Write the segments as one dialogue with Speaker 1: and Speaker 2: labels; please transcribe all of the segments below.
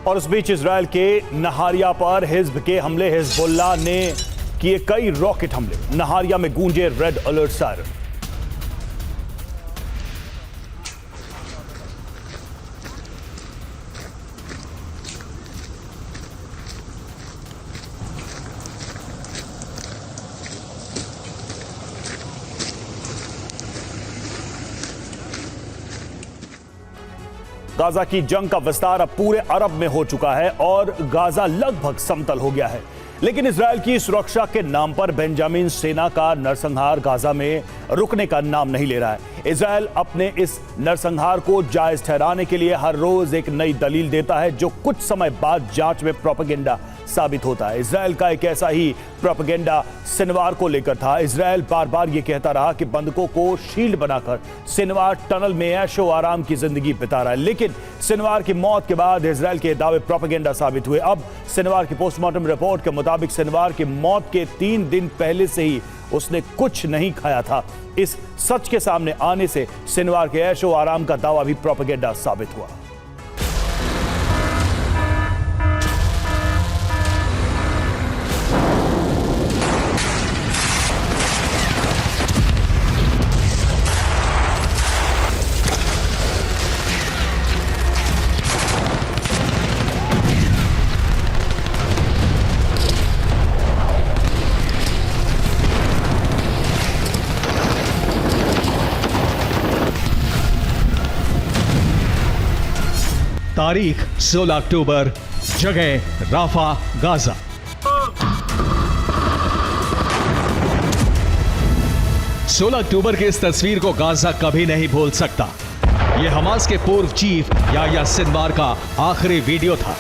Speaker 1: और उस बीच इजराइल के नहारिया पर हिज्ब के हमले, हिजबुल्लाह ने किए कई रॉकेट हमले। नहारिया में गूंजे रेड अलर्ट सायरन। गाजा की जंग का विस्तार अब पूरे अरब में हो चुका है और गाजा लगभग समतल हो गया है, लेकिन इजराइल की सुरक्षा के नाम पर बेंजामिन सेना का नरसंहार गाजा में रुकने का नाम नहीं ले रहा है। इजराइल अपने इस नरसंहार को जायज ठहराने के लिए हर रोज एक नई दलील देता है, जो कुछ समय बाद जांच में प्रोपेगेंडा साबित होता है। इजराइल का एक ऐसा ही प्रोपेगेंडा सिनवार को लेकर था। इजराइल बार बार यह कहता रहा कि बंधकों को शील्ड बनाकर सिनवार टनल में ऐशो आराम की जिंदगी बिता रहा है, लेकिन सिनवार की मौत के बाद इजराइल के दावे प्रोपेगेंडा साबित हुए। अब सिनवार की पोस्टमार्टम रिपोर्ट के मुताबिक सिनवार की मौत के 3 दिन पहले से ही उसने कुछ नहीं खाया था। इस सच के सामने आने से सिनवार के ऐशो आराम का दावा भी प्रोपेगेंडा साबित हुआ।
Speaker 2: तारीख 16 अक्टूबर, जगह राफा, गाजा। सोलह अक्टूबर की इस तस्वीर को गाजा कभी नहीं भूल सकता। यह हमास के पूर्व चीफ याह्या सिनवार का आखिरी वीडियो था।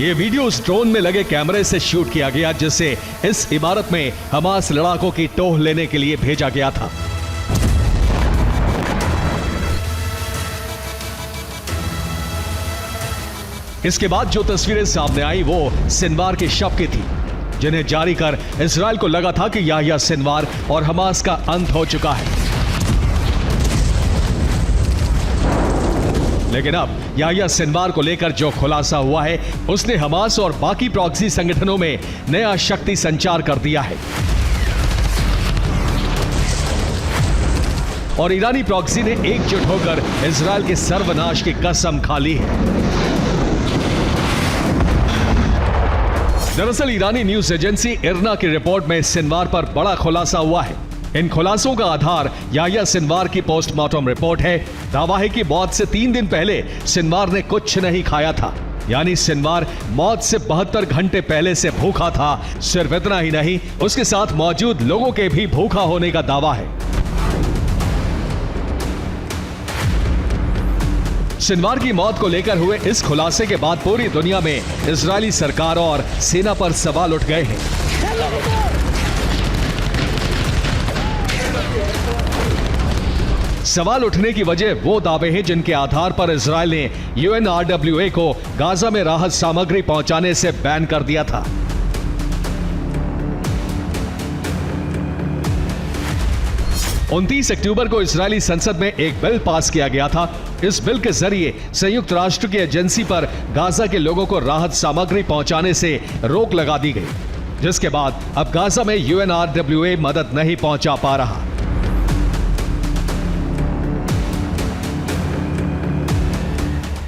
Speaker 2: यह वीडियो उस ड्रोन में लगे कैमरे से शूट किया गया जिसे इस इमारत में हमास लड़ाकों की टोह लेने के लिए भेजा गया था। इसके बाद जो तस्वीरें सामने आई वो सिनवार के शव की थी, जिन्हें जारी कर इजराइल को लगा था कि याह्या सिनवार और हमास का अंत हो चुका है। लेकिन अब याह्या सिनवार को लेकर जो खुलासा हुआ है उसने हमास और बाकी प्रॉक्सी संगठनों में नया शक्ति संचार कर दिया है। और ईरानी प्रॉक्सी ने एकजुट होकर इजराइल के सर्वनाश की कसम खा ली है। दरअसल ईरानी न्यूज एजेंसी इरना की रिपोर्ट में सिनवार पर बड़ा खुलासा हुआ है। इन खुलासों का आधार याह्या सिनवार की पोस्टमार्टम रिपोर्ट है। दावा है कि मौत से 3 दिन पहले सिनवार ने कुछ नहीं खाया था, यानी सिनवार मौत से 72 घंटे पहले से भूखा था। सिर्फ इतना ही नहीं, उसके साथ मौजूद लोगों के भी भूखा होने का दावा है। सिनवार की मौत को लेकर हुए इस खुलासे के बाद पूरी दुनिया में इजरायली सरकार और सेना पर सवाल उठ गए हैं। सवाल उठने की वजह वो दावे हैं जिनके आधार पर इजरायल ने UNRWA को गाजा में राहत सामग्री पहुंचाने से बैन कर दिया था। उनतीस अक्टूबर को इजरायली संसद में एक बिल पास किया गया था। इस बिल के जरिए संयुक्त राष्ट्र की एजेंसी पर गाजा के लोगों को राहत सामग्री पहुंचाने से रोक लगा दी गई, जिसके बाद अब गाजा में UNRWA मदद नहीं पहुंचा पा रहा।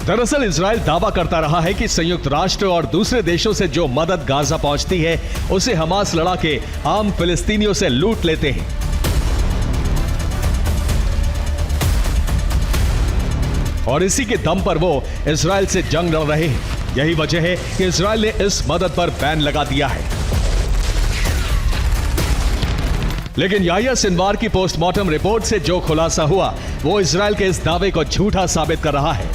Speaker 2: दरअसल इजरायल दावा करता रहा है कि संयुक्त राष्ट्र और दूसरे देशों से जो मदद गाजा पहुंचती है उसे हमास लड़ाके आम फिलिस्तीनियों से लूट लेते हैं। और इसी के दम पर वो इजरायल से जंग लड़ रहे हैं। यही वजह है कि इजरायल ने इस मदद पर बैन लगा दिया है। लेकिन याह्या सिनवार की पोस्टमार्टम रिपोर्ट से जो खुलासा हुआ वो इजरायल के इस दावे को झूठा साबित कर रहा है।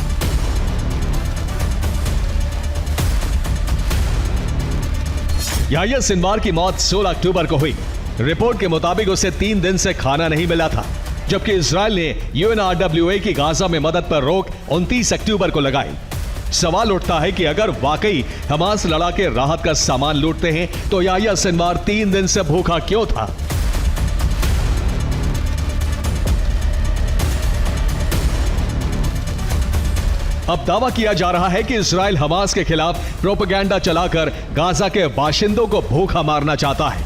Speaker 2: याह्या सिनवार की मौत 16 अक्टूबर को हुई। रिपोर्ट के मुताबिक उसे 3 दिन से खाना नहीं मिला था, जबकि इजरायल ने UNRWA की गाजा में मदद पर रोक 29 अक्टूबर को लगाई। सवाल उठता है कि अगर वाकई हमास लड़ाके राहत का सामान लूटते हैं तो याह्या सिनवार 3 दिन से भूखा क्यों था? अब दावा किया जा रहा है कि इजराइल हमास के खिलाफ प्रोपेगेंडा चलाकर गाजा के बाशिंदों को भूखा मारना चाहता है।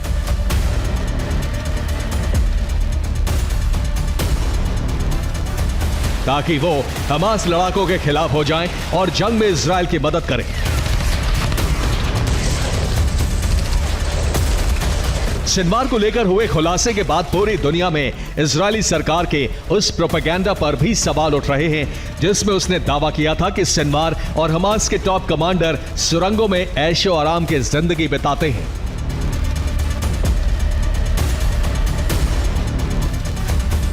Speaker 2: ताकि वो हमास लड़ाकों के खिलाफ हो जाएं और जंग में इजराइल की मदद करें। सिनवार को लेकर हुए खुलासे के बाद पूरी दुनिया में इजरायली सरकार के उस प्रोपेगेंडा पर भी सवाल उठ रहे हैं जिसमें उसने दावा किया था कि सिनवार और हमास के टॉप कमांडर सुरंगों में ऐशो आराम की जिंदगी बिताते हैं।